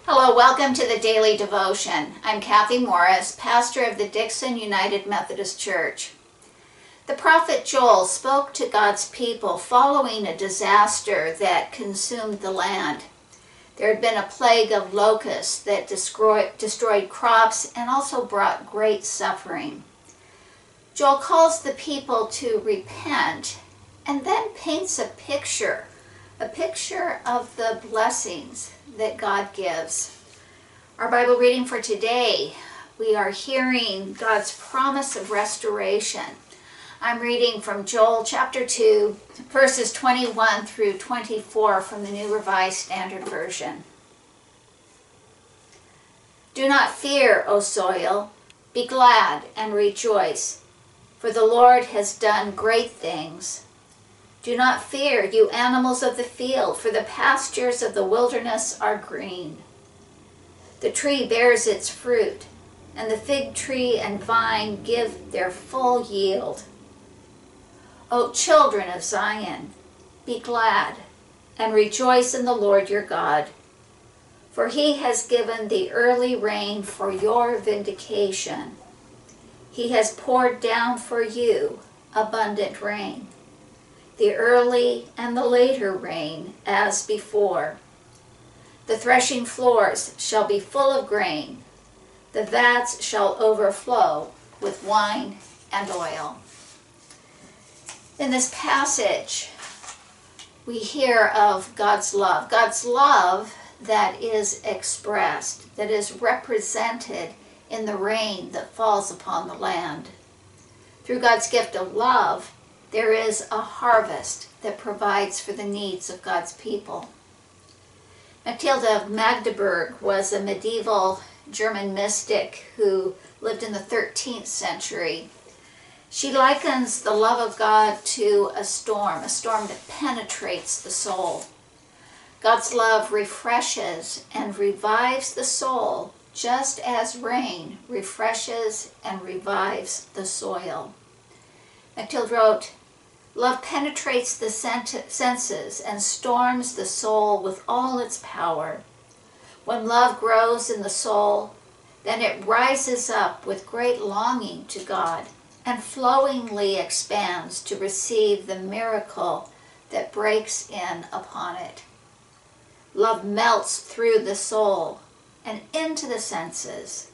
Hello, welcome to the Daily Devotion. I'm Kathy Morris, pastor of the Dixon United Methodist Church. The prophet Joel spoke to God's people following a disaster that consumed the land. There had been a plague of locusts that destroyed crops and also brought great suffering. Joel calls the people to repent and then paints a picture of the blessings that God gives. Our Bible reading for today, we are hearing God's promise of restoration. I'm reading from Joel chapter 2, verses 21 through 24 from the New Revised Standard Version. Do not fear, O soil, be glad and rejoice, for the Lord has done great things. Do not fear, you animals of the field, for the pastures of the wilderness are green. The tree bears its fruit, and the fig tree and vine give their full yield. O children of Zion, be glad and rejoice in the Lord your God, for he has given the early rain for your vindication. He has poured down for you abundant rain, the early and the later rain as before. The threshing floors shall be full of grain, the vats shall overflow with wine and oil. In this passage, we hear of God's love that is expressed, that is represented in the rain that falls upon the land. Through God's gift of love, there is a harvest that provides for the needs of God's people. Mechtild of Magdeburg was a medieval German mystic who lived in the 13th century. She likens the love of God to a storm that penetrates the soul. God's love refreshes and revives the soul just as rain refreshes and revives the soil. Mechtild wrote, "Love penetrates the senses and storms the soul with all its power. When love grows in the soul, then it rises up with great longing to God and flowingly expands to receive the miracle that breaks in upon it. Love melts through the soul and into the senses,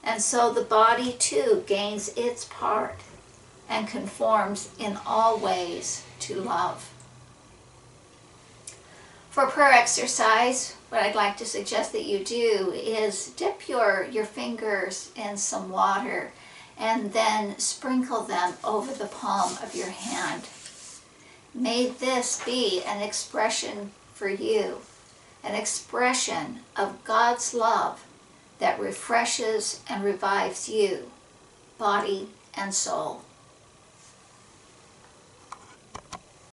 and so the body too gains its part and conforms in all ways to love." For prayer exercise, what I'd like to suggest that you do is dip your fingers in some water and then sprinkle them over the palm of your hand. May this be an expression for you, an expression of God's love that refreshes and revives you, body and soul.